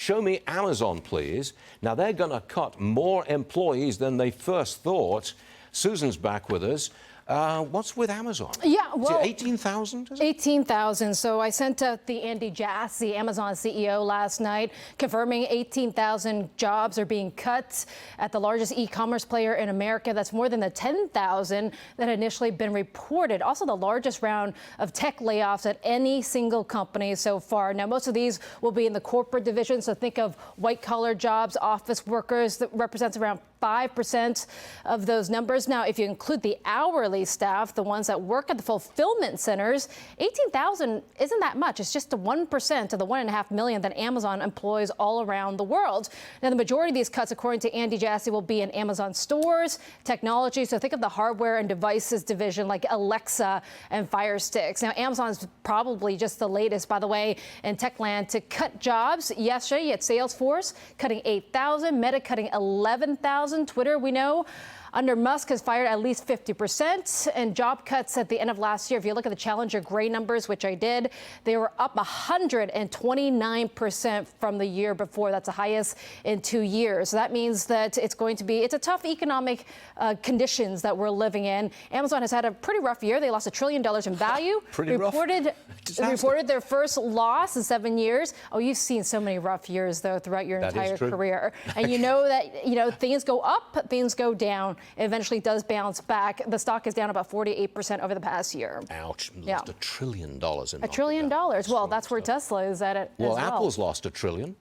Show me Amazon, please. Now, they're going to cut more employees than they first thought. Susan's back with us. What's with Amazon? Yeah, well, 18,000? 18,000. So I sent out the Andy Jassy, Amazon CEO, last night, confirming 18,000 jobs are being cut at the largest e-commerce player in America. That's more than the 10,000 that had initially been reported. Also, the largest round of tech layoffs at any single company so far. Now, most of these will be in the corporate division. So think of white-collar jobs, office workers. That represents around 5% of those numbers. Now, if you include the hourly staff, the ones that work at the fulfillment centers, 18,000 isn't that much. It's just 1% of the 1.5 million that Amazon employs all around the world. Now, the majority of these cuts, according to Andy Jassy, will be in Amazon stores, technology. So think of the hardware and devices division like Alexa and Fire Sticks. Now, Amazon's probably just the latest, by the way, in tech land to cut jobs. Yesterday, you had Salesforce cutting 8,000, Meta cutting 11,000. Twitter, we know, under Musk has fired at least 50%, and job cuts at the end of last year. If you look at the Challenger Gray numbers, which I did, they were up 129% from the year before. That's the highest in 2 years. So that means that it's a tough economic conditions that we're living in. Amazon has had a pretty rough year. They lost $1 trillion in value. Reported their first loss in 7 years. Oh, you've seen so many rough years, though, throughout your entire career. And you know that, things go up, things go down. It eventually does bounce back. The stock is down about 48% over the past year. Ouch. Lost $1 trillion in market. $1 trillion. Well, that's where Tesla is at it. Well, Apple's lost $1 trillion.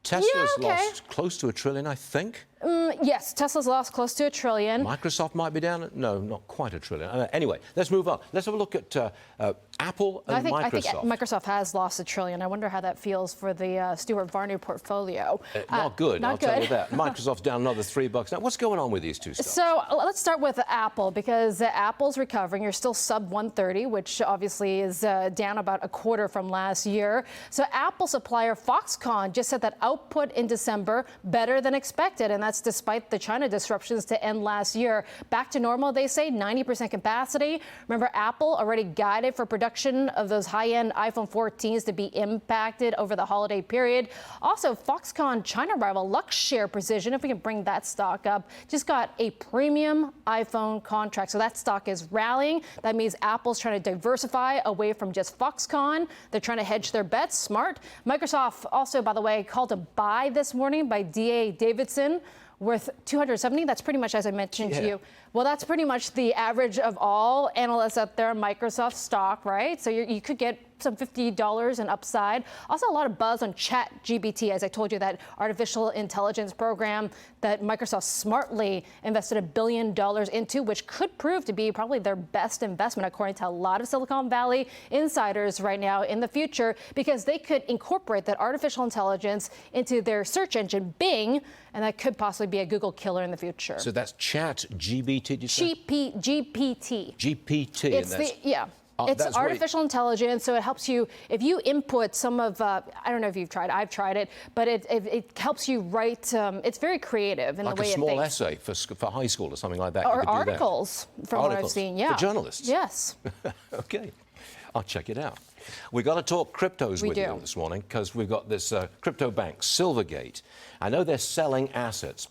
Tesla's lost close to $1 trillion, I think. Yes, Tesla's lost close to $1 trillion. Microsoft might be down. No, not quite $1 trillion. Anyway, let's move on. Let's have a look at Apple and Microsoft. I think Microsoft has lost $1 trillion. I wonder how that feels for the Stuart Varney portfolio. Not good. I'll tell you that. Microsoft's down another $3 now. What's going on with these two stocks? So let's start with Apple, because Apple's recovering. You're still sub 130, which obviously is down about a quarter from last year. So Apple supplier Foxconn just said that output in December better than expected, and that's despite the China disruptions to end last year. Back to normal, they say, 90% capacity. Remember, Apple already guided for production of those high-end iPhone 14s to be impacted over the holiday period. Also, Foxconn China rival Luxshare Precision, if we can bring that stock up, just got a premium iPhone contract. So that stock is rallying. That means Apple's trying to diversify away from just Foxconn. They're trying to hedge their bets. Smart. Microsoft also, by the way, called a buy this morning by D.A. Davidson, worth 270. That's pretty much, as I mentioned to you. Well, that's pretty much the average of all analysts out there on Microsoft stock, right? So you could get some $50 in upside. Also, a lot of buzz on ChatGPT, as I told you, that artificial intelligence program that Microsoft smartly invested $1 billion into, which could prove to be probably their best investment, according to a lot of Silicon Valley insiders right now in the future, because they could incorporate that artificial intelligence into their search engine, Bing, and that could possibly be a Google killer in the future. So that's ChatGPT, did you say? GPT. GPT. It's artificial intelligence, so it helps you, if you input some of, I don't know if you've tried, I've tried it, but it helps you write, it's very creative in the way it thinks. Like a small essay for high school or something like that. Or articles, from what I've seen, For journalists? Yes. Okay, I'll check it out. We've got to talk cryptos with you this morning, because we've got this crypto bank, Silvergate. I know they're selling assets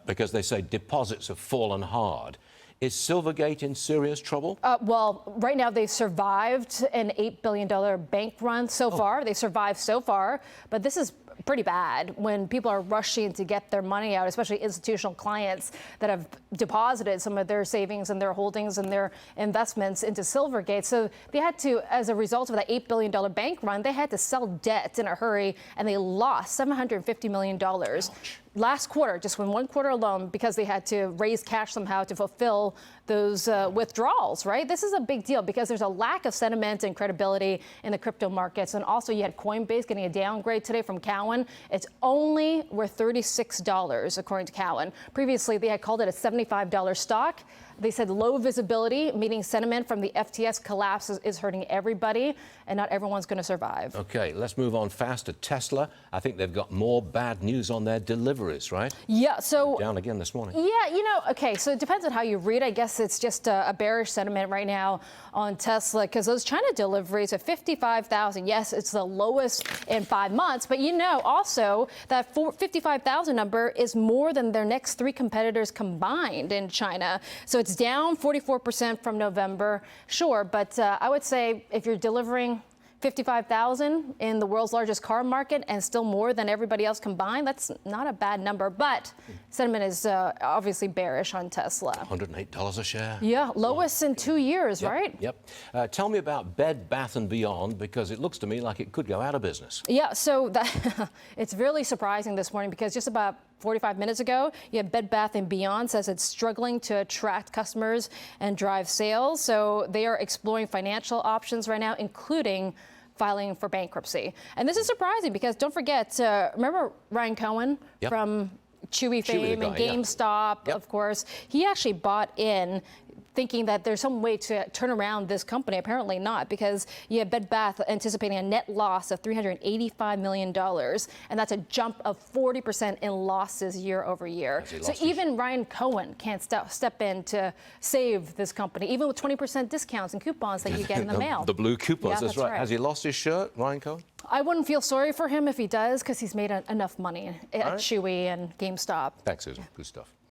because they say deposits have fallen hard. Is Silvergate in serious trouble? Well, right now they've survived an $8 billion bank run so far. They survived so far, but this is pretty bad when people are rushing to get their money out, especially institutional clients that have deposited some of their savings and their holdings and their investments into Silvergate. So they had to, as a result of that $8 billion bank run, they had to sell debt in a hurry, and they lost $750 million. Ouch. Last quarter, just in one quarter alone, because they had to raise cash somehow to fulfill those withdrawals, right? This is a big deal because there's a lack of sentiment and credibility in the crypto markets. And also you had Coinbase getting a downgrade today from Cowen. It's only worth $36, according to Cowen. Previously, they had called it a $75 stock. They said low visibility, meaning sentiment from the FTX collapse is hurting everybody, and not everyone's going to survive. Okay, let's move on fast to Tesla. I think they've got more bad news on their deliveries, right? Yeah, so down again this morning. Yeah, okay, so it depends on how you read. I guess it's just a bearish sentiment right now on Tesla because those China deliveries are 55,000. Yes, it's the lowest in 5 months, but also that 55,000 number is more than their next 3 competitors combined in China. So it's down 44% from November, sure, but I would say if you're delivering 55,000 in the world's largest car market and still more than everybody else combined, that's not a bad number. But sentiment is obviously bearish on Tesla. $108 a share. Yeah, lowest in 2 years, right? Yep. Tell me about Bed Bath & Beyond, because it looks to me like it could go out of business. Yeah, so it's really surprising this morning because just about 45 minutes ago, you had Bed Bath & Beyond says it's struggling to attract customers and drive sales. So they are exploring financial options right now, including filing for bankruptcy. And this is surprising because don't forget, remember Ryan Cohen from Chewy fame and GameStop, of course? He actually bought in thinking that there's some way to turn around this company. Apparently not, because you have Bed Bath anticipating a net loss of $385 million, and that's a jump of 40% in losses year over year. So even Ryan Cohen can't step in to save this company, even with 20% discounts and coupons that you get in the mail. The blue coupons, Yeah, that's right. Has he lost his shirt, Ryan Cohen? I wouldn't feel sorry for him if he does, because he's made enough money at Chewy and GameStop. Thanks, Susan. Good stuff.